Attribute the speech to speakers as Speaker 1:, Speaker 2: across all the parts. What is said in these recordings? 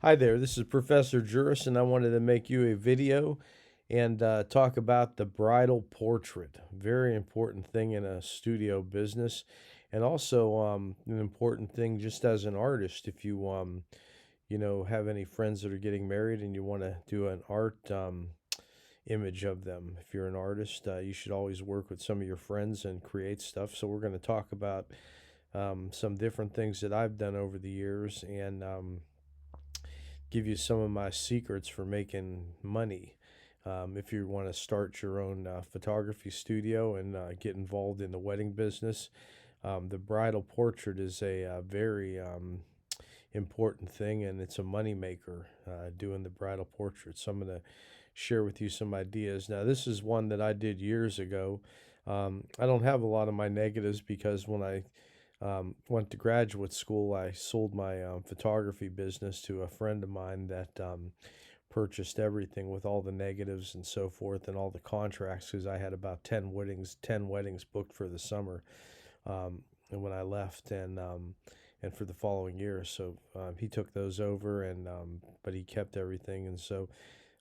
Speaker 1: Hi there, this is Professor Juris, and I wanted to make you a video and talk about the bridal portrait. Very important thing in a studio business, and also an important thing just as an artist. If you have any friends that are getting married and you want to do an art image of them, if you're an artist, you should always work with some of your friends and create stuff. So we're going to talk about some different things that I've done over the years and give you some of my secrets for making money. If you want to start your own photography studio and get involved in the wedding business, the bridal portrait is a very important thing, and it's a money maker doing the bridal portrait. So I'm going to share with you some ideas. Now, this is one that I did years ago. I don't have a lot of my negatives because when I went to graduate school, I sold my photography business to a friend of mine that purchased everything with all the negatives and so forth and all the contracts because I had about 10 weddings booked for the summer and when I left and for the following year. So he took those over and but he kept everything and so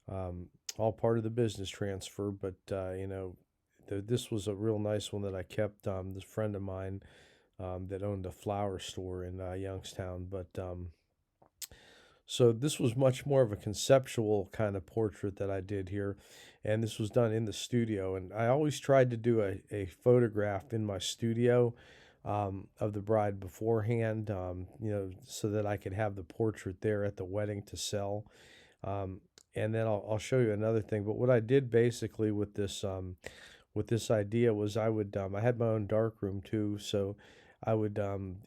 Speaker 1: um, all part of the business transfer. But this was a real nice one that I kept. This friend of mine that owned a flower store in Youngstown. But so this was much more of a conceptual kind of portrait that I did here. And this was done in the studio. And I always tried to do a photograph in my studio of the bride beforehand, so that I could have the portrait there at the wedding to sell. Um, and then I'll show you another thing. But what I did basically with this idea was I had my own dark room too, so I would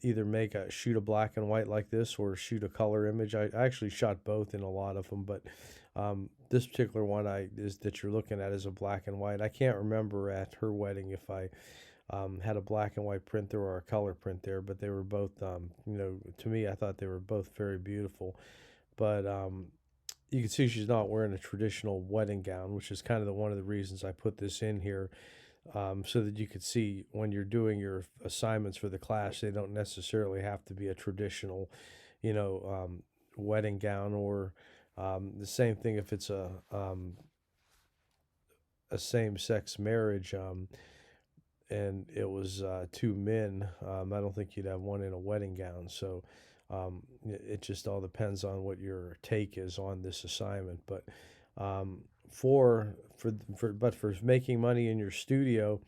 Speaker 1: either shoot a black and white like this or shoot a color image. I actually shot both in a lot of them, but this particular one that you're looking at is a black and white. I can't remember at her wedding if I had a black and white print there or a color print there, but they were both to me I thought they were both very beautiful. But you can see she's not wearing a traditional wedding gown, which is kind of one of the reasons I put this in here, so that you could see when you're doing your assignments for the class, they don't necessarily have to be a traditional, wedding gown or the same thing if it's a same-sex marriage. And it was two men. I don't think you'd have one in a wedding gown. So it just all depends on what your take is on this assignment. But um, for making money in your studio,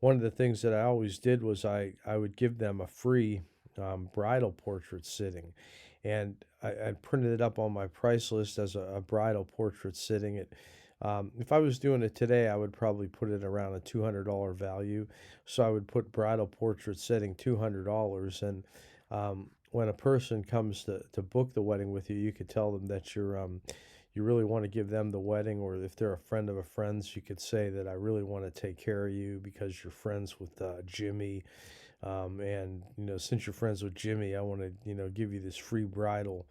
Speaker 1: one of the things that I always did was I would give them a free bridal portrait sitting, and I printed it up on my price list as a bridal portrait sitting. If I was doing it today, I would probably put it around a $200 value. So I would put bridal portrait setting $200, and when a person comes to book the wedding with you, you could tell them that you really want to give them the wedding, or if they're a friend of a friend's, you could say that I really want to take care of you because you're friends with Jimmy, and since you're friends with Jimmy, I want to give you this free bridal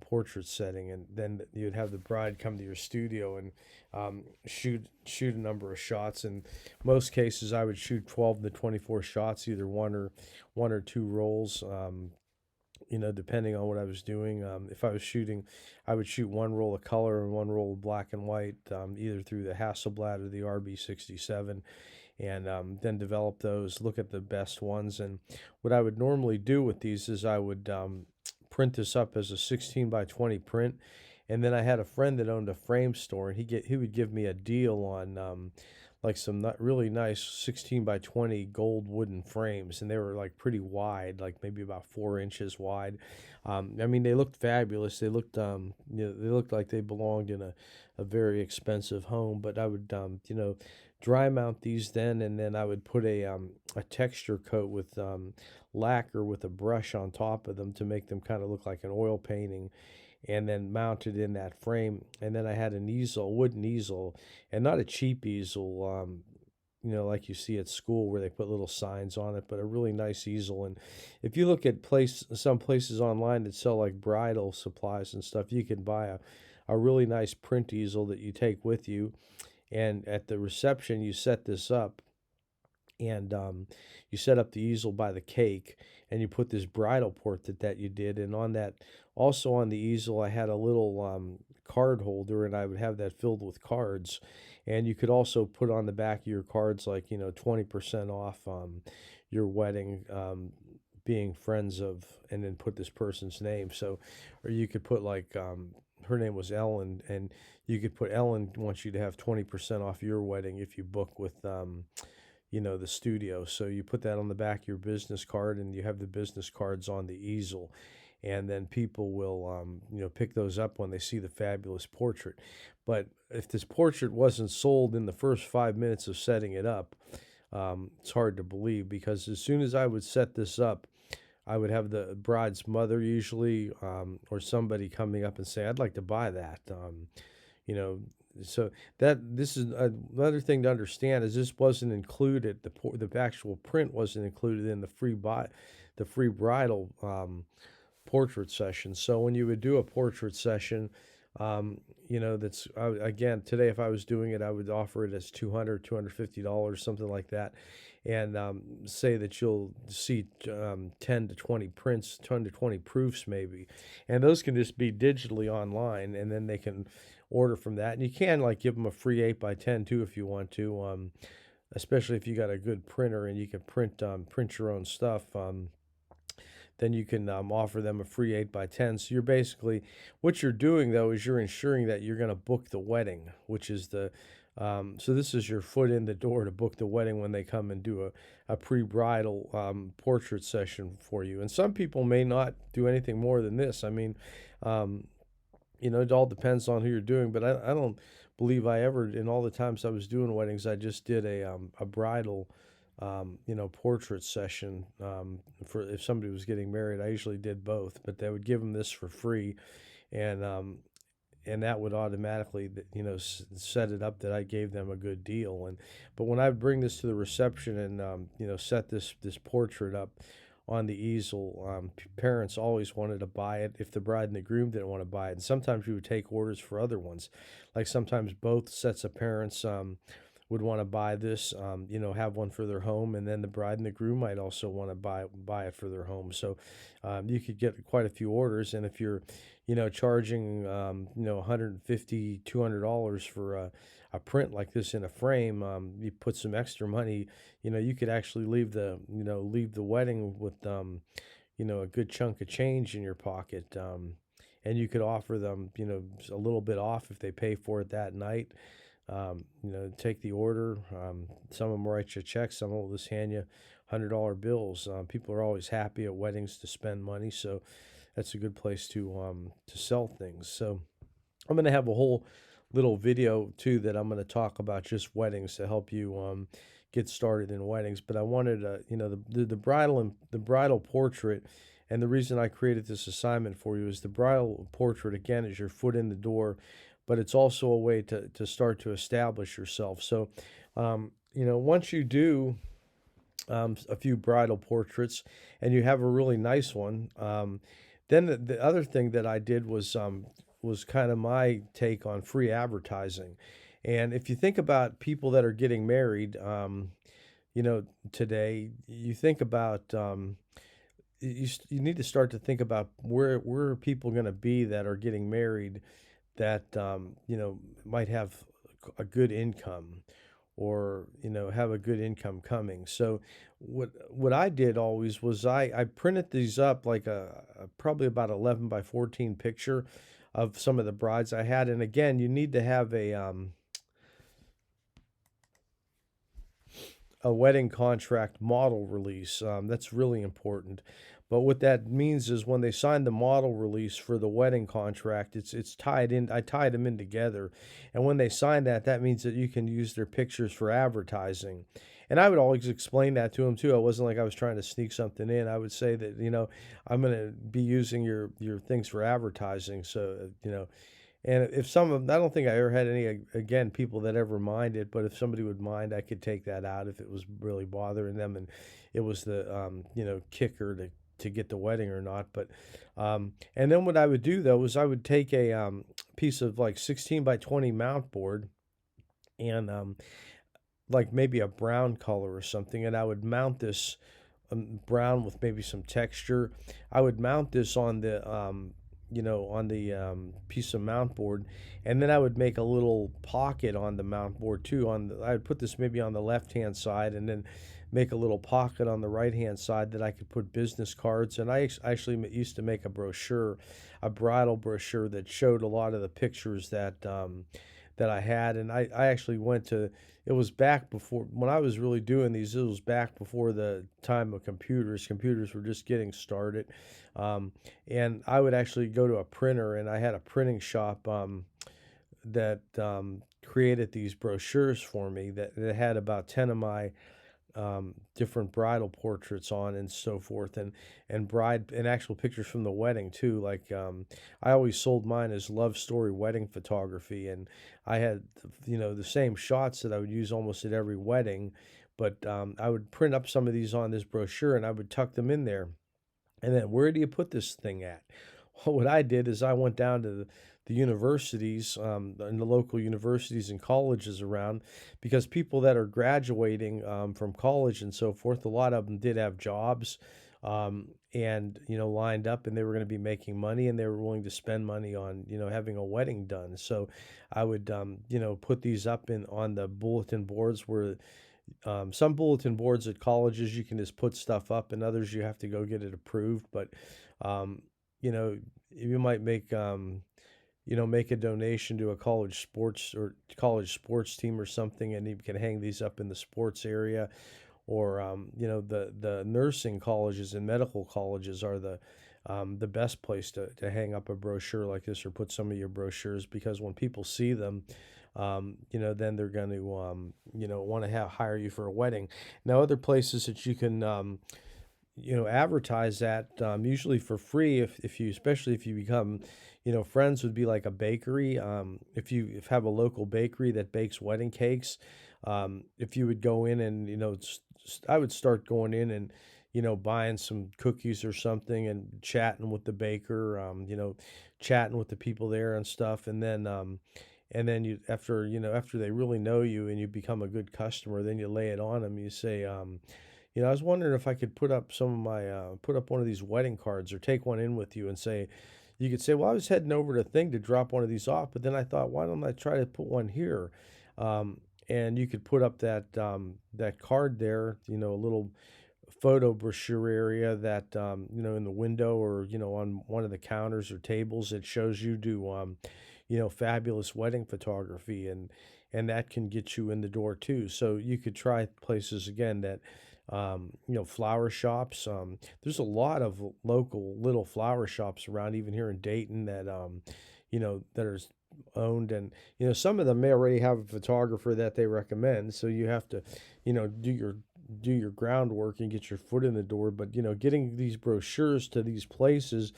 Speaker 1: portrait setting, and then you'd have the bride come to your studio and shoot a number of shots. In most cases, I would shoot 12 to 24 shots, either one or two rolls. Depending on what I was doing. If I was shooting, I would shoot one roll of color and one roll of black and white, either through the Hasselblad or the RB67, and then develop those, look at the best ones. And what I would normally do with these is I would print this up as a 16 by 20 print. And then I had a friend that owned a frame store, and he would give me a deal on like some not really nice 16 by 20 gold wooden frames, and they were like pretty wide, like maybe about 4 inches wide. I mean, they looked fabulous. They looked like they belonged in a very expensive home. But I would dry mount these then, and then I would put a texture coat with lacquer with a brush on top of them to make them kind of look like an oil painting, and then mounted in that frame. And then I had an easel, a wooden easel, and not a cheap easel, like you see at school where they put little signs on it, but a really nice easel. And if you look at some places online that sell like bridal supplies and stuff, you can buy a really nice print easel that you take with you. And at the reception, you set this up, and you set up the easel by the cake, and you put this bridal portrait that you did, and on that, also on the easel, I had a little card holder, and I would have that filled with cards, and you could also put on the back of your cards, like, 20% off your wedding, being friends of, and then put this person's name. So, or you could put like, her name was Ellen, and you could put Ellen wants you to have 20% off your wedding if you book with the studio. So you put that on the back of your business card, and you have the business cards on the easel. And then people will, pick those up when they see the fabulous portrait. But if this portrait wasn't sold in the first 5 minutes of setting it up, it's hard to believe, because as soon as I would set this up, I would have the bride's mother usually, or somebody coming up and say, "I'd like to buy that." You know, so that this is another thing to understand, is this wasn't included. The actual print wasn't included in the free bridal portrait session. So when you would do a portrait session, that's again, today, if I was doing it, I would offer it as $250, something like that, and say that you'll see 10 to 20 prints, 10 to 20 proofs maybe, and those can just be digitally online, and then they can order from that, and you can like give them a free 8x10 too if you want to, especially if you got a good printer and you can print your own stuff. Then you can offer them a free 8x10. So you're basically, what you're doing though is you're ensuring that you're going to book the wedding, which is so this is your foot in the door to book the wedding when they come and do a pre-bridal portrait session for you. And some people may not do anything more than this. I mean, it all depends on who you're doing, but I don't believe I ever, in all the times I was doing weddings, I just did a bridal portrait session. For if somebody was getting married, I usually did both, but they would give them this for free, and that would automatically, set it up that I gave them a good deal. But when I would bring this to the reception and set this portrait up on the easel, parents always wanted to buy it if the bride and the groom didn't want to buy it, and sometimes we would take orders for other ones, like sometimes both sets of parents would want to buy this, have one for their home, and then the bride and the groom might also want to buy it for their home. So you could get quite a few orders, and if you're, charging, $150, $200 for a print like this in a frame, you put some extra money, you could actually leave the wedding with, a good chunk of change in your pocket. And you could offer them, a little bit off if they pay for it that night. Take the order. Some of them write you a check. Some will just hand you $100 bills. People are always happy at weddings to spend money, so that's a good place to sell things. So I'm going to have a whole little video too that I'm going to talk about just weddings to help you get started in weddings. But I wanted the bridal portrait. And the reason I created this assignment for you is the bridal portrait, again, is your foot in the door, but it's also a way to start to establish yourself. So, once you do a few bridal portraits and you have a really nice one, then the other thing that I did was kind of my take on free advertising. And if you think about people that are getting married, today, you think about, you need to start to think about where are people going to be that are getting married, that might have a good income, or have a good income coming. So what I did always was I printed these up like a probably about 11x14 picture of some of the brides I had. And again, you need to have a wedding contract model release. That's really important. But what that means is when they sign the model release for the wedding contract, it's tied in. I tied them in together, and when they sign that, that means that you can use their pictures for advertising. And I would always explain that to them too. It wasn't like I was trying to sneak something in. I would say that I'm going to be using your things for advertising. So and if some of them, I don't think I ever had any, again, people that ever minded, but if somebody would mind, I could take that out if it was really bothering them and it was the, kicker to get the wedding or not. But, and then what I would do though is I would take a piece of like 16x20 mount board, and like maybe a brown color or something, and I would mount this brown with maybe some texture. I would mount this on the on the piece of mount board, and then I would make a little pocket on the mount board too. I would put this maybe on the left hand side, and then make a little pocket on the right hand side that I could put business cards. And actually used to make a brochure, a bridal brochure that showed a lot of the pictures that I had. And I actually went to, it was back before, when I was really doing these, it was back before the time of computers. Computers were just getting started. Um, and I would actually go to a printer, and I had a printing shop that created these brochures for me that had about 10 of my different bridal portraits on and so forth, and bride and actual pictures from the wedding too. Like I always sold mine as love story wedding photography, and I had the same shots that I would use almost at every wedding, but I would print up some of these on this brochure, and I would tuck them in there. And then where do you put this thing at? Well, what I did is I went down to the universities, and the local universities and colleges around, because people that are graduating from college and so forth, a lot of them did have jobs, and lined up, and they were going to be making money, and they were willing to spend money on having a wedding done. So I would put these up in on the bulletin boards where some bulletin boards at colleges you can just put stuff up, and others you have to go get it approved. But um, you know, you might make a donation to a college sports team or something, and you can hang these up in the sports area. Or the nursing colleges and medical colleges are the best place to hang up a brochure like this, or put some of your brochures, because when people see them, then they're going to want to hire you for a wedding. Now, other places that you can advertise at, usually for free, if you, especially if you become friends, would be like a bakery. If have a local bakery that bakes wedding cakes, if you would go in and I would start going in and buying some cookies or something, and chatting with the baker, chatting with the people there and stuff. And then you, after they really know you and you become a good customer, then you lay it on them. You say, I was wondering if I could put up one of these wedding cards, or take one in with you, and say, you could say, well, I was heading over to Thing to drop one of these off, but then I thought, why don't I try to put one here? And you could put up that card there, a little photo brochure area that, in the window, or on one of the counters or tables, that shows you do fabulous wedding photography, and that can get you in the door too. So you could try places again that flower shops. There's a lot of local little flower shops around, even here in Dayton, that are owned, and some of them may already have a photographer that they recommend. So you have to, do your groundwork and get your foot in the door. But getting these brochures to these places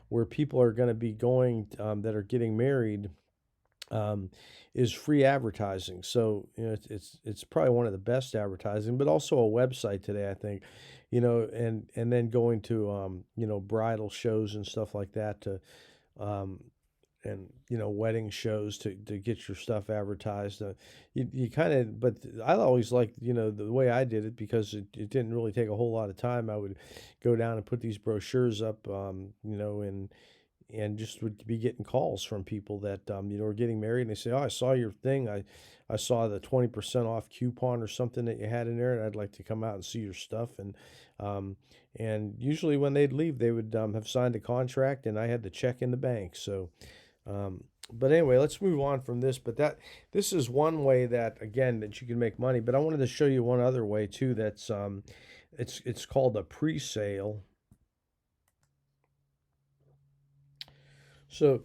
Speaker 1: where people are going to be going, that are getting married, um, is free advertising. So it's probably one of the best advertising, but also a website today, I think, and then going to bridal shows and stuff like that, to um, and wedding shows, to get your stuff advertised. You kind of, but I always liked the way I did it, because it didn't really take a whole lot of time. I would go down and put these brochures up, and just would be getting calls from people that are getting married, and they say, "Oh, I saw your thing. I saw the 20% off coupon or something that you had in there, and I'd like to come out and see your stuff." Um, and usually when they'd leave, they would have signed a contract, and I had the check in the bank. So, but anyway, let's move on from this. But this is one way that, again, that you can make money. But I wanted to show you one other way too. That's it's called a pre-sale. So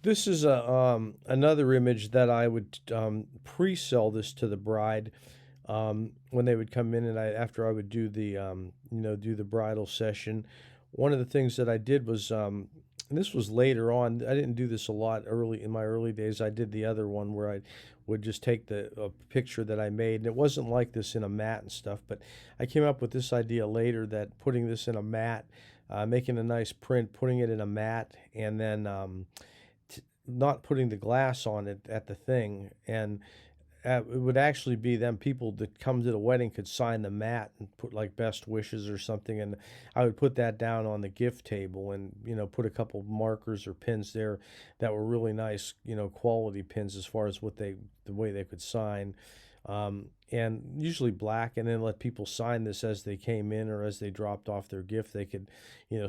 Speaker 1: this is a another image that I would pre-sell this to the bride, when they would come in, and after I would do the bridal session. One of the things that I did was, and this was later on. I didn't do this a lot early in my early days. I did the other one where I would just take the a picture that I made, and it wasn't like this in a mat and stuff. But I came up with this idea later, that putting this in a mat, making a nice print, putting it in a mat, and then not putting the glass on it at the thing, it would actually be them people that come to the wedding could sign the mat and put like best wishes or something, and I would put that down on the gift table and put a couple markers or pins there that were really nice, quality pins as far as the way they could sign, and usually black, and then let people sign this as they came in or as they dropped off their gift. They could,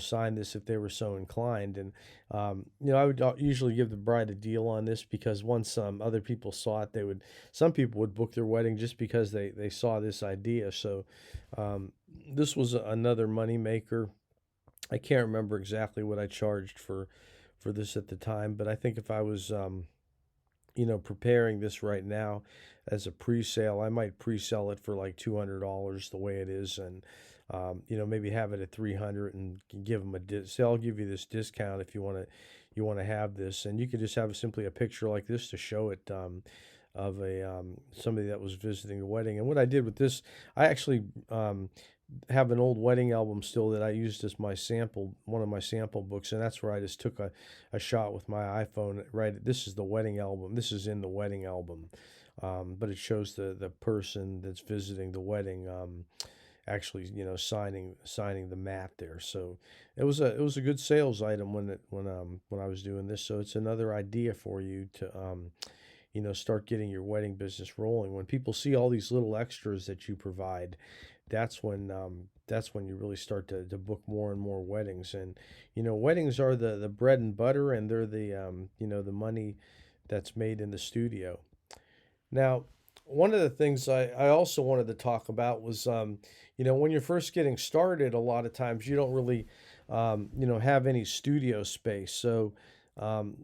Speaker 1: sign this if they were so inclined. And I would usually give the bride a deal on this because once other people saw it, some people would book their wedding just because they saw this idea. So um, this was another money maker. I can't remember exactly what I charged for this at the time, but I think if I was preparing this right now as a pre-sale, I might pre-sell it for like $200 the way it is, and maybe have it at 300 and give them say I'll give you this discount if you want to have this, and you could just have simply a picture like this to show it. Of a somebody that was visiting the wedding. And what I did with this, I actually have an old wedding album still that I used as my sample, one of my sample books, and that's where I just took a shot with my iPhone. Right, this is the wedding album. This is in the wedding album, but it shows the person that's visiting the wedding. Actually, signing the mat there. So it was a good sales item when I was doing this. So it's another idea for you to start getting your wedding business rolling. When people see all these little extras that you provide, that's when you really start to book more and more weddings. And weddings are the bread and butter, and they're the money that's made in the studio. Now, one of the things I also wanted to talk about was, when you're first getting started, a lot of times you don't really, have any studio space. So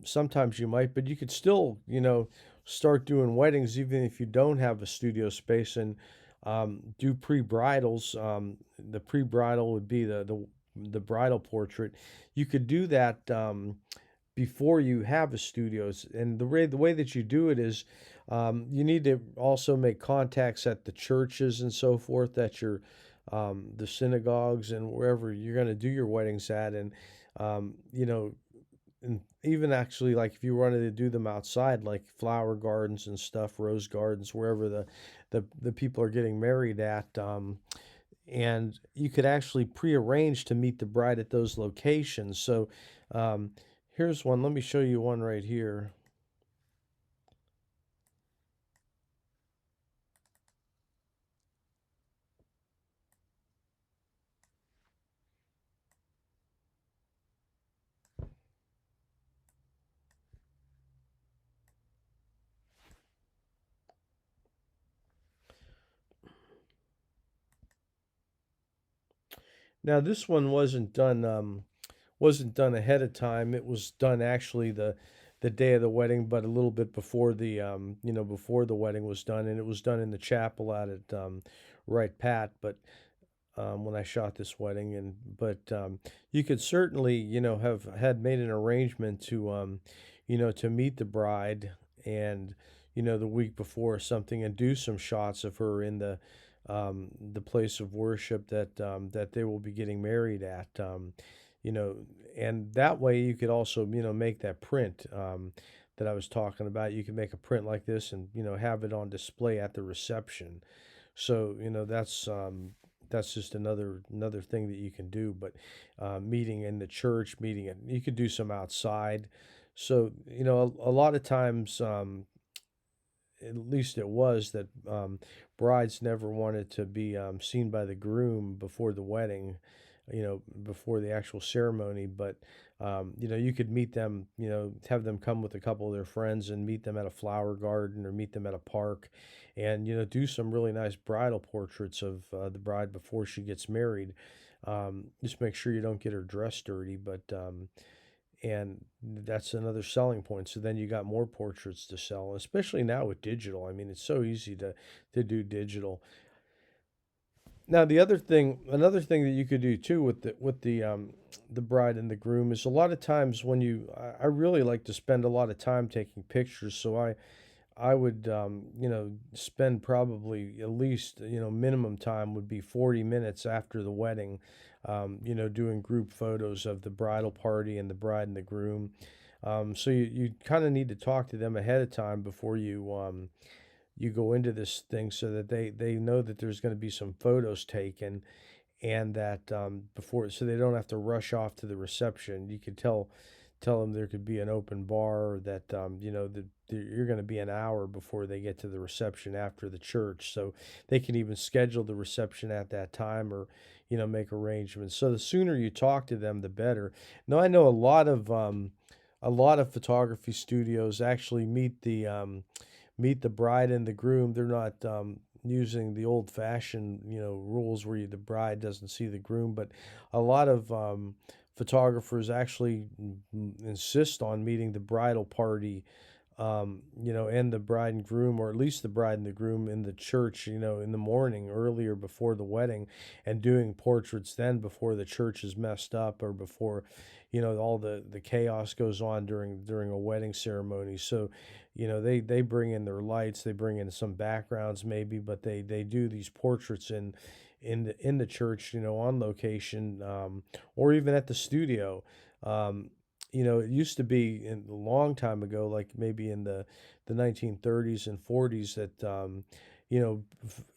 Speaker 1: sometimes you might, but you could still, start doing weddings even if you don't have a studio space, and do pre-bridals. The pre-bridal would be the bridal portrait. You could do that. Before you have a studios. And the way that you do it is, you need to also make contacts at the churches and so forth, that you're the synagogues and wherever you're going to do your weddings at. And um, you know and even actually, like if you wanted to do them outside, like flower gardens and stuff, rose gardens, wherever the people are getting married at, and you could actually prearrange to meet the bride at those locations. So um, here's one. Let me show you one right here. Now this one wasn't done ahead of time. It was done actually the day of the wedding, but a little bit before before the wedding was done, and it was done in the chapel out at Right Pat. But when I shot this wedding, and but you could certainly have had made an arrangement to meet the bride, and the week before or something, and do some shots of her in the place of worship that they will be getting married at. You know, and that way you could also make that print that I was talking about. You can make a print like this and have it on display at the reception. So that's just another thing that you can do. But meeting in the church, you could do some outside. So a lot of times, at least it was that brides never wanted to be seen by the groom before the wedding, before the actual ceremony. But you could meet them, have them come with a couple of their friends and meet them at a flower garden or meet them at a park, and do some really nice bridal portraits of the bride before she gets married. Just make sure you don't get her dress dirty, but and that's another selling point. So then you got more portraits to sell, especially now with digital. I mean, it's so easy to do digital. Now, another thing that you could do too with the bride and the groom is, a lot of times when I really like to spend a lot of time taking pictures. So I would spend probably at least, minimum time would be 40 minutes after the wedding, doing group photos of the bridal party and the bride and the groom. So you kind of need to talk to them ahead of time before you you go into this thing so that they know that there's going to be some photos taken, and that before, so they don't have to rush off to the reception. You could tell them there could be an open bar, that you're going to be an hour before they get to the reception after the church, so they can even schedule the reception at that time, or make arrangements. So the sooner you talk to them, the better. Now I know a lot of photography studios actually meet the bride and the groom. They're not using the old fashioned, rules where the bride doesn't see the groom, but a lot of photographers actually insist on meeting the bridal party, and the bride and groom, or at least the bride and the groom, in the church, in the morning earlier before the wedding, and doing portraits then before the church is messed up, or before, all the chaos goes on during a wedding ceremony. So, they bring in their lights, they bring in some backgrounds maybe, but they do these portraits in the church, on location, or even at the studio. Um, it used to be a long time ago, like maybe in the 1930s and 40s, that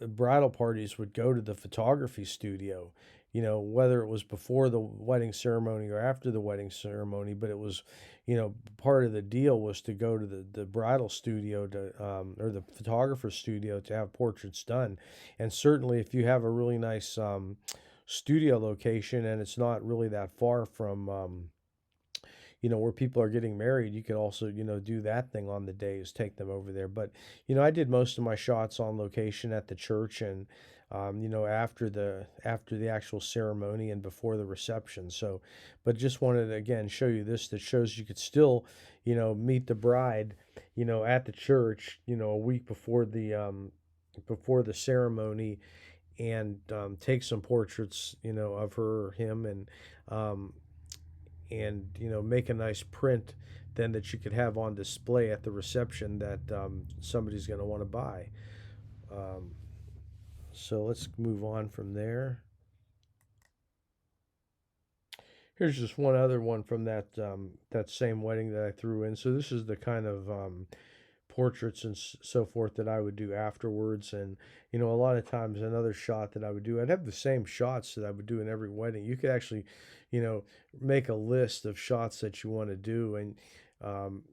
Speaker 1: bridal parties would go to the photography studio. Whether it was before the wedding ceremony or after the wedding ceremony, but it was, part of the deal was to go to the bridal studio or the photographer studio to have portraits done. And certainly, if you have a really nice studio location, and it's not really that far from where people are getting married, you could also, do that thing on the day, is take them over there. But, I did most of my shots on location at the church, and, after the actual ceremony and before the reception. So, but just wanted to again show you this, that shows you could still, meet the bride, at the church, a week before the ceremony, and take some portraits, of her or him, um, and make a nice print then that you could have on display at the reception, that somebody's going to want to buy. um, so let's move on from there. Here's just one other one from that same wedding that I threw in. So this is the kind of portraits and so forth that I would do afterwards. And, a lot of times another shot that I would do, I'd have the same shots that I would do in every wedding. You could actually, you know, make a list of shots that you want to do. And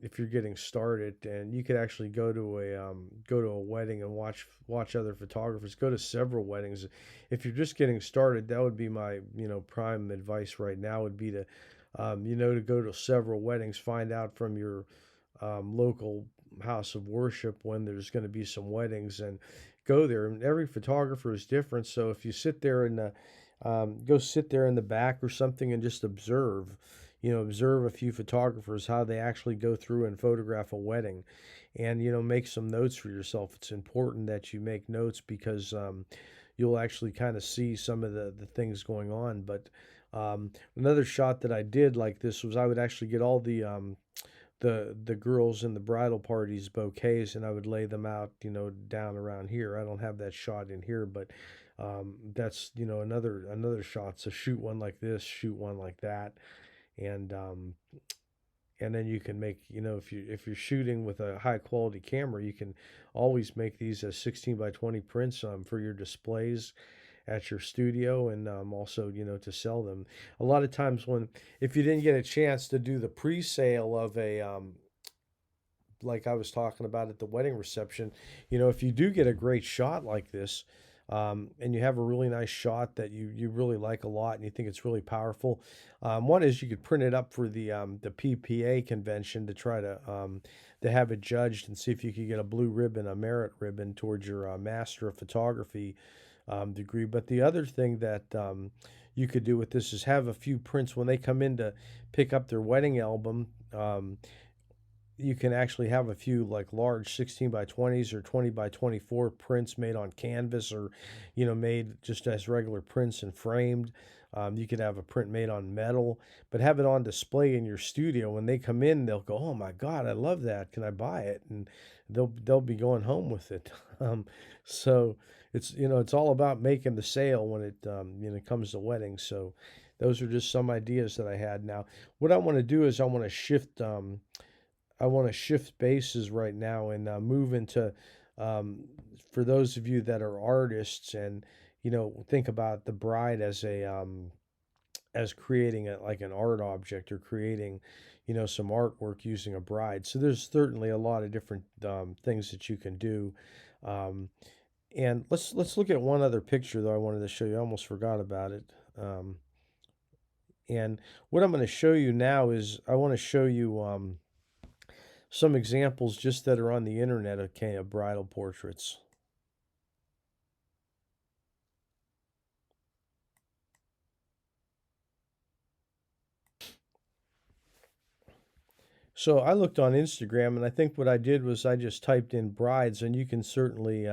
Speaker 1: if you're getting started, and you could actually go to a wedding and watch other photographers, go to several weddings. If you're just getting started, that would be my, prime advice right now, would be to, to go to several weddings, find out from your local house of worship when there's going to be some weddings, and go there. And every photographer is different, so if you sit there in the go sit there in the back or something and just observe, observe a few photographers, how they actually go through and photograph a wedding, and make some notes for yourself. It's important that you make notes, because you'll actually kind of see some of the things going on. But another shot that I did like this was, I would actually get all the girls in the bridal parties bouquets, and I would lay them out, down around here. I don't have that shot in here, but that's, another shot. So shoot one like this, shoot one like that, and then you can make, if you're shooting with a high quality camera, you can always make these as 16 by 20 prints for your displays at your studio, and also, to sell them. A lot of times, if you didn't get a chance to do the pre-sale of a like I was talking about at the wedding reception, if you do get a great shot like this, and you have a really nice shot that you really like a lot, and you think it's really powerful, one is you could print it up for the PPA convention, to try to have it judged, and see if you could get a blue ribbon, a merit ribbon, towards your Master of Photography degree. But the other thing that you could do with this is have a few prints when they come in to pick up their wedding album. You can actually have a few, like, large 16 by 20s or 20 by 24 prints made on canvas, or made just as regular prints and framed. You could have a print made on metal, but have it on display in your studio. When they come in, they'll go, "Oh my God, I love that! Can I buy it?" And they'll be going home with it. So it's all about making the sale when it comes to weddings. So those are just some ideas that I had. Now, what I want to do is, I want to shift bases right now, and move into um, for those of you that are artists and think about the bride as a as creating like an art object or creating some artwork using a bride. So there's certainly a lot of different things that you can do. Um, and let's look at one other picture though I wanted to show you. I almost forgot about it. And what I'm going to show you now is I want to show you some examples just that are on the internet, okay, of bridal portraits. So I looked on Instagram, and I think what I did was I just typed in brides, and you can certainly,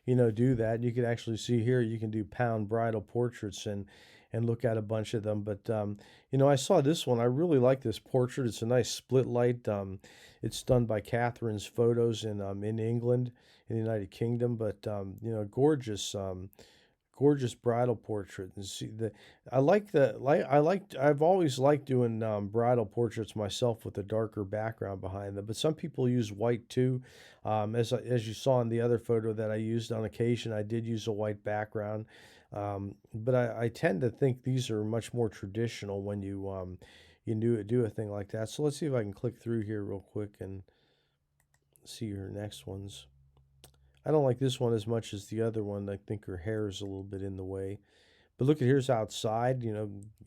Speaker 1: do that. You can actually see here you can do pound bridal portraits and look at a bunch of them. But I saw this one. I really like this portrait. It's a nice split light. It's done by Catherine's Photos in England, in the United Kingdom. But gorgeous. Gorgeous bridal portrait and see the I've always liked doing bridal portraits myself with a darker background behind them, but some people use white too. As you saw in the other photo that I used, on occasion I did use a white background. But I tend to think these are much more traditional when you do a thing like that. So let's see if I can click through here real quick and see your next ones. I don't like this one as much as the other one. I think her hair is a little bit in the way. But look at here's outside,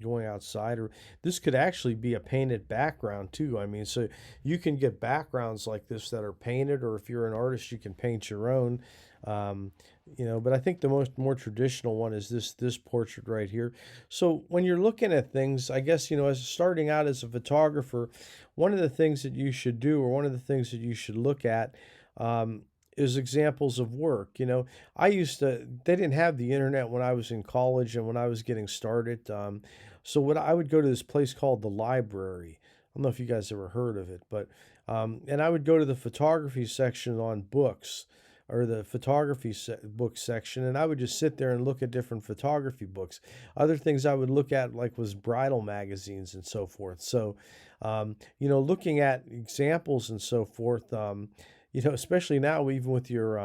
Speaker 1: going outside. Or this could actually be a painted background too. I mean, so you can get backgrounds like this that are painted, or if you're an artist, you can paint your own. Um, but I think the more traditional one is this portrait right here. So when you're looking at things, I guess as starting out as a photographer, one of the things that you should do, or one of the things that you should look at. Um, is examples of work. They didn't have the internet when I was in college and when I was getting started. So what I would go to this place called the library. I don't know if you guys ever heard of it, but and I would go to the photography section on books or the book section, and I would just sit there and look at different photography books. Other things I would look at like was bridal magazines and so forth. So, looking at examples and so forth. Especially now, even with your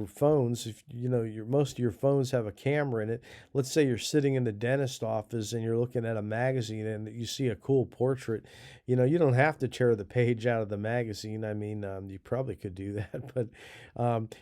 Speaker 1: phones, if your most of your phones have a camera in it. Let's say you're sitting in the dentist office and you're looking at a magazine and you see a cool portrait. You don't have to tear the page out of the magazine. I mean, you probably could do that, but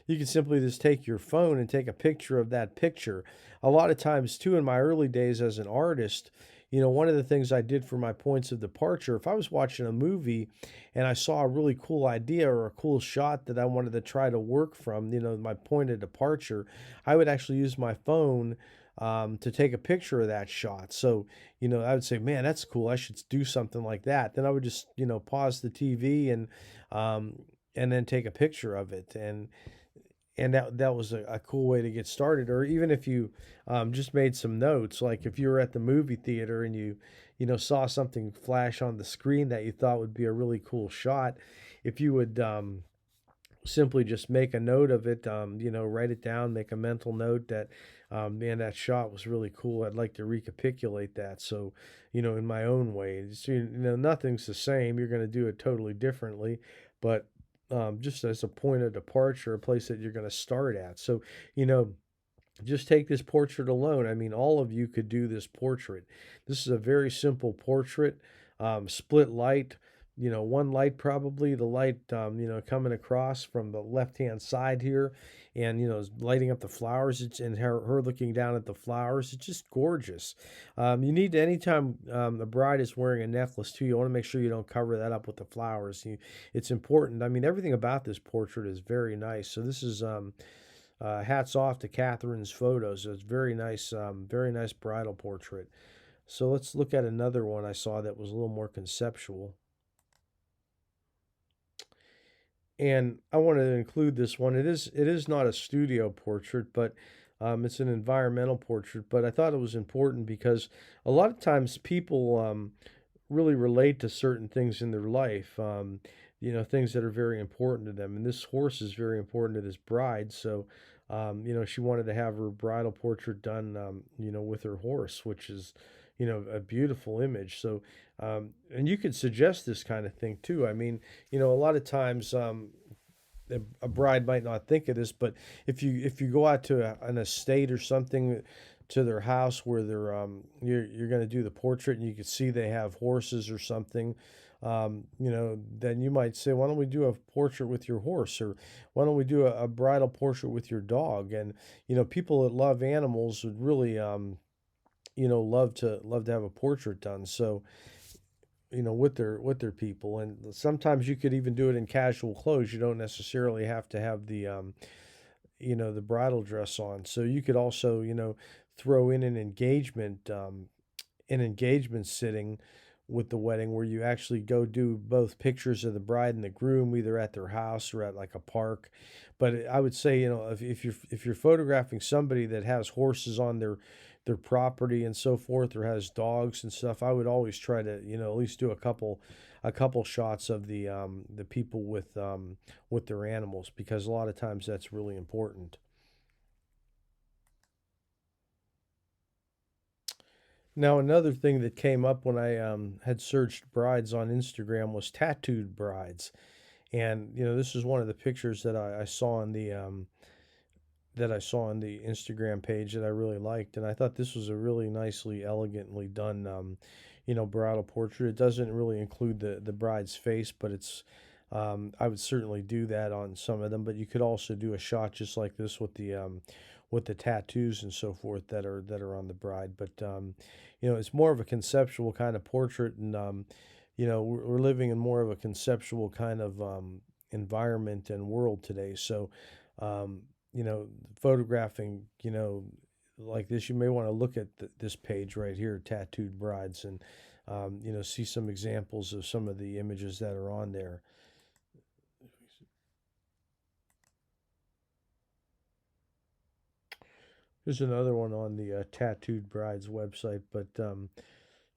Speaker 1: you can simply just take your phone and take a picture of that picture. A lot of times, too, in my early days as an artist. One of the things I did for my points of departure, if I was watching a movie and I saw a really cool idea or a cool shot that I wanted to try to work from, my point of departure, I would actually use my phone to take a picture of that shot. So, I would say, man, that's cool. I should do something like that. Then I would just, pause the TV and then take a picture of it. And that was a cool way to get started. Or even if you just made some notes, like if you were at the movie theater and you saw something flash on the screen that you thought would be a really cool shot, if you would simply just make a note of it, write it down, make a mental note that, man, that shot was really cool. I'd like to recapitulate that. So, in my own way, so, nothing's the same. You're going to do it totally differently, but just as a point of departure, a place that you're going to start at. So, you know, just take this portrait alone. I mean, all of you could do this portrait. This is a very simple portrait, split light. One light probably, the light, coming across from the left-hand side here and, lighting up the flowers and her looking down at the flowers. It's just gorgeous. You need to, anytime the bride is wearing a necklace too, you want to make sure you don't cover that up with the flowers. It's important. I mean, everything about this portrait is very nice. So this is, hats off to Catherine's Photos. It's very nice bridal portrait. So let's look at another one I saw that was a little more conceptual. And I wanted to include this one. It is not a studio portrait, but it's an environmental portrait. But I thought it was important because a lot of times people really relate to certain things in their life. Things that are very important to them. And this horse is very important to this bride. So, she wanted to have her bridal portrait done, with her horse, which is, a beautiful image. So, and you could suggest this kind of thing too. I mean, a lot of times, a bride might not think of this, but if you go out to an estate or something, to their house where you're going to do the portrait, and you can see they have horses or something, then you might say, why don't we do a portrait with your horse, or why don't we do a bridal portrait with your dog? And people that love animals would really love to have a portrait done. So with their people. And sometimes you could even do it in casual clothes. You don't necessarily have to have the bridal dress on. So you could also throw in an engagement sitting with the wedding, where you actually go do both pictures of the bride and the groom, either at their house or at like a park. But I would say, if you're photographing somebody that has horses on their property and so forth, or has dogs and stuff, I would always try to at least do a couple shots of the people with their animals, because a lot of times that's really important. Now, another thing that came up when I had searched brides on Instagram was tattooed brides. And this is one of the pictures I saw in the Instagram page that I really liked, and I thought this was a really nicely, elegantly done, bridal portrait. It doesn't really include the bride's face, but I would certainly do that on some of them. But you could also do a shot just like this with the tattoos and so forth that are on the bride. But it's more of a conceptual kind of portrait, and we're living in more of a conceptual kind of environment and world today. So um, you know, photographing, like this, you may want to look at this page right here, Tattooed Brides, and see some examples of some of the images that are on there. There's another one on the Tattooed Brides website, but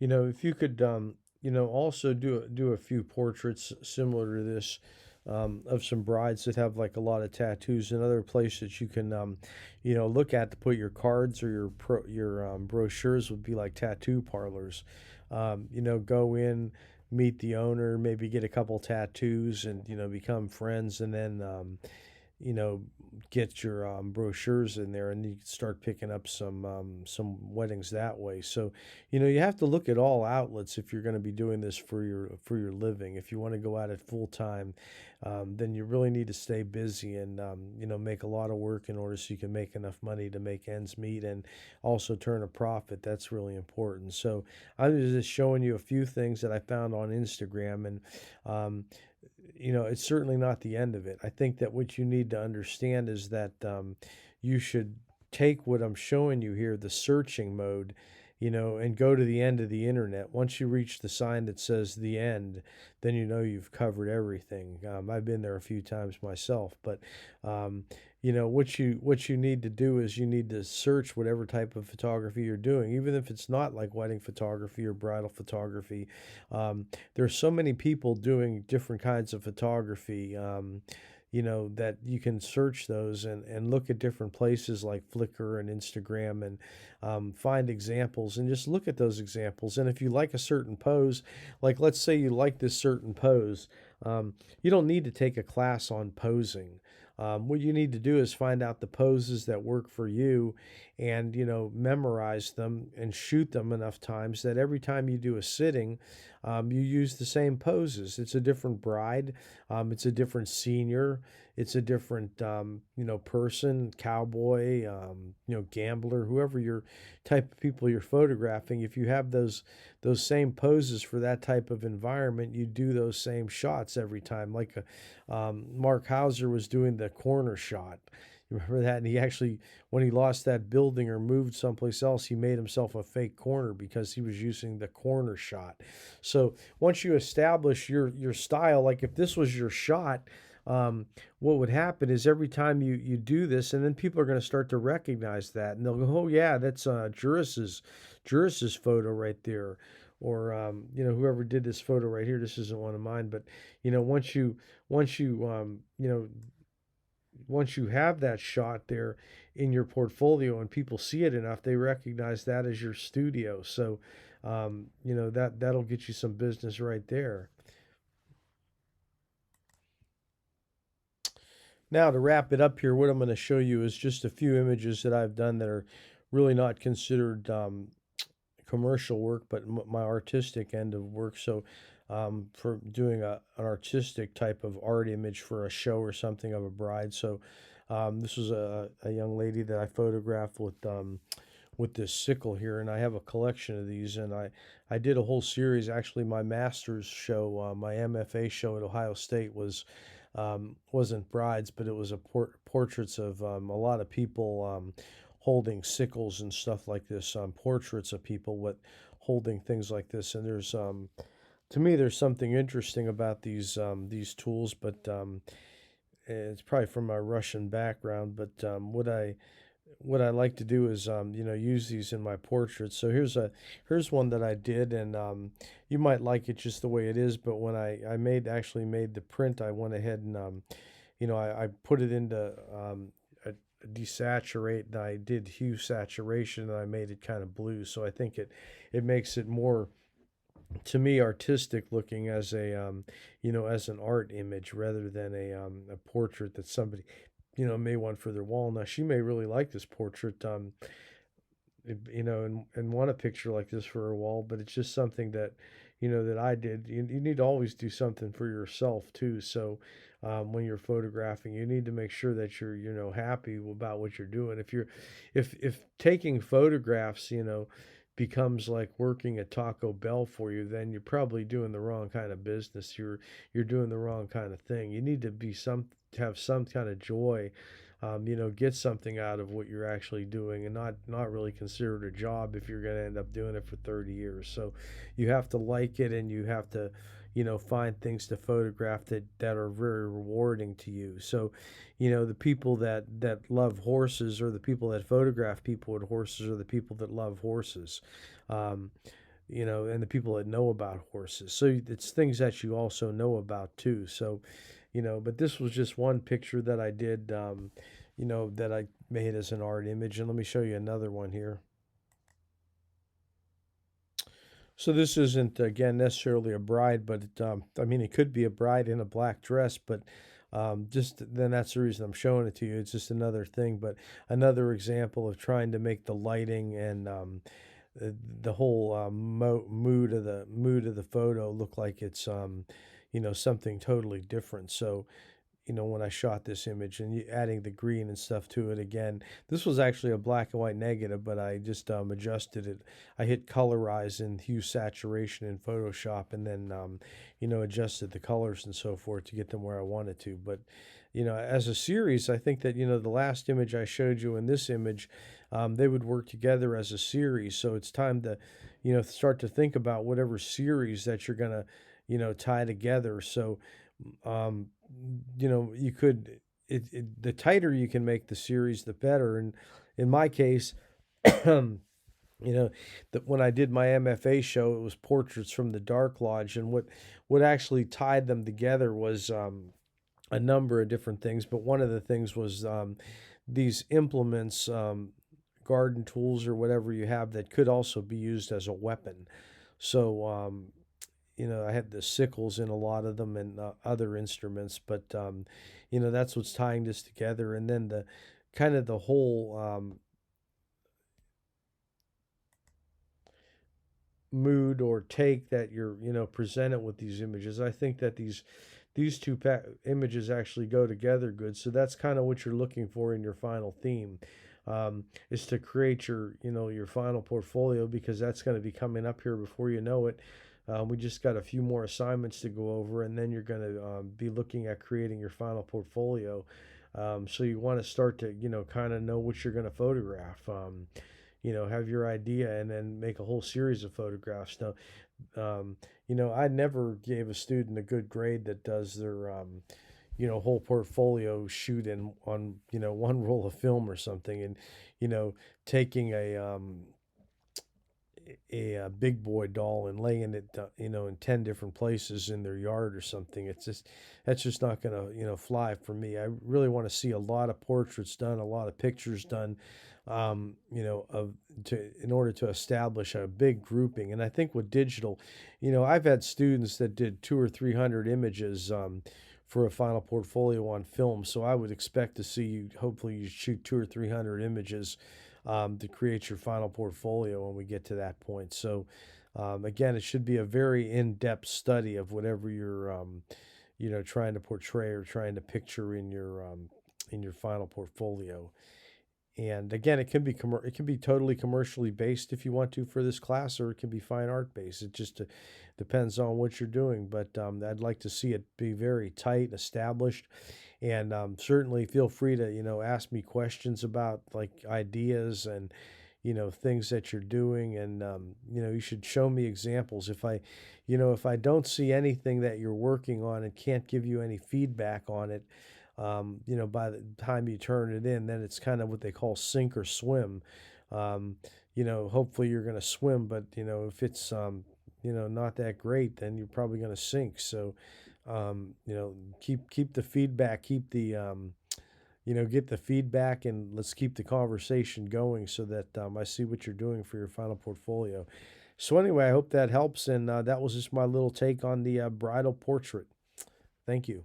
Speaker 1: if you could, also do a few portraits similar to this, of some brides that have like a lot of tattoos. Another place that you can, look at to put your cards or your brochures would be like tattoo parlors. Go in, meet the owner, maybe get a couple tattoos, and become friends, and then you know, get your brochures in there, and you can start picking up some weddings that way. So, you have to look at all outlets if you're going to be doing this for your living. If you want to go at it full time, then you really need to stay busy, and make a lot of work in order so you can make enough money to make ends meet, and also turn a profit. That's really important. So I was just showing you a few things that I found on Instagram, and um, it's certainly not the end of it. I think that what you need to understand is that you should take what I'm showing you here, the searching mode, and go to the end of the internet. Once you reach the sign that says the end, then you've covered everything. I've been there a few times myself, but um, what you need to do is you need to search whatever type of photography you're doing, even if it's not like wedding photography or bridal photography. There's so many people doing different kinds of photography. That you can search those, and look at different places like Flickr and Instagram, and find examples, and just look at those examples. And if you like a certain pose, like let's say you like this certain pose, you don't need to take a class on posing. What you need to do is find out the poses that work for you, and memorize them and shoot them enough times that every time you do a sitting, you use the same poses. It's a different bride, it's a different senior, it's a different person, cowboy, gambler, whoever your type of people you're photographing. If you have those same poses for that type of environment, you do those same shots every time. Like Mark Hauser was doing the corner shot. You remember that? And he actually, when he lost that building or moved someplace else, he made himself a fake corner because he was using the corner shot. So once you establish your style, like if this was your shot, what would happen is every time you do this, and then people are going to start to recognize that, and they'll go, "Oh yeah, that's Juris's photo right there." Or whoever did this photo right here. This isn't one of mine, but once you have that shot there in your portfolio and people see it enough, they recognize that as your studio. So, that'll get you some business right there. Now, to wrap it up here, what I'm going to show you is just a few images that I've done that are really not considered commercial work, but my artistic end of work. So, for doing an artistic type of art image for a show or something of a bride. So, this was a young lady that I photographed with this sickle here, and I have a collection of these. And I did a whole series. Actually, my master's show, my MFA show at Ohio State wasn't brides, but it was a portraits of a lot of people holding sickles and stuff like this. Portraits of people with holding things like this. And there's to me, there's something interesting about these tools, but it's probably from my Russian background. But what I like to do is use these in my portraits. So here's one that I did, and you might like it just the way it is. But when I actually made the print, I went ahead and I put it into a desaturate, and I did hue saturation, and I made it kind of blue. So I think it makes it more, to me, artistic looking as as an art image rather than a portrait that somebody may want for their wall. Now, she may really like this portrait, and want a picture like this for her wall, but it's just something that, that I did. You need to always do something for yourself too. So, when you're photographing, you need to make sure that you're, happy about what you're doing. If taking photographs, becomes like working at Taco Bell for you, then you're probably doing the wrong kind of business. You're doing the wrong kind of thing. You need to have some kind of joy, get something out of what you're actually doing, and not really consider it a job if you're going to end up doing it for 30 years. So you have to like it, and you have to find things to photograph that are very rewarding to you. So the people that love horses, or the people that photograph people with horses, or the people that love horses, um, and the people that know about horses. So it's things that you also know about too. So but this was just one picture that I did, that I made as an art image. And let me show you another one here. So this isn't, again, necessarily a bride, but I mean, it could be a bride in a black dress, but just then that's the reason I'm showing it to you. It's just another thing, but another example of trying to make the lighting and the whole mood of the photo look like it's something totally different. So when I shot this image, and adding the green and stuff to it again. This was actually a black and white negative, but I just adjusted it. I hit colorize and hue saturation in Photoshop, and then adjusted the colors and so forth to get them where I wanted to. But as a series, I think that the last image I showed you and this image, they would work together as a series. So it's time to start to think about whatever series that you're gonna tie together. So um, you could, the tighter you can make the series, the better. And in my case, that when I did my MFA show, it was portraits from the Dark Lodge, and what actually tied them together was a number of different things. But one of the things was these implements, garden tools or whatever you have, that could also be used as a weapon. So I had the sickles in a lot of them, and other instruments, but that's what's tying this together. And then the kind of the whole mood or take that you're presented with these images. I think that these two images actually go together good. So that's kind of what you're looking for in your final theme, is to create your final portfolio, because that's going to be coming up here before you know it. We just got a few more assignments to go over, and then you're going to be looking at creating your final portfolio. So you want to start to, kind of know what you're going to photograph. Have your idea, and then make a whole series of photographs. Now, I never gave a student a good grade that does their, whole portfolio shoot in on, one roll of film or something, and, taking a big boy doll and laying it, in 10 different places in their yard or something. That's just not going to, fly for me. I really want to see a lot of portraits done, a lot of pictures done, in order to establish a big grouping. And I think with digital, I've had students that did 200 or 300 images, for a final portfolio on film. So I would expect to see you, hopefully you shoot 200 or 300 images to create your final portfolio when we get to that point. So again, it should be a very in-depth study of whatever you're, trying to portray or trying to picture in your final portfolio. And again, it can be totally commercially based if you want to for this class, or it can be fine art based. It just depends on what you're doing. But I'd like to see it be very tight, established, and certainly feel free to ask me questions about like ideas and things that you're doing, and you should show me examples. If I don't see anything that you're working on and can't give you any feedback on it, by the time you turn it in, then it's kind of what they call sink or swim. Hopefully you're going to swim, but if it's not that great, then you're probably going to sink. So, keep the feedback, keep the get the feedback, and let's keep the conversation going so that I see what you're doing for your final portfolio. So anyway, I hope that helps, and that was just my little take on the bridal portrait. Thank you.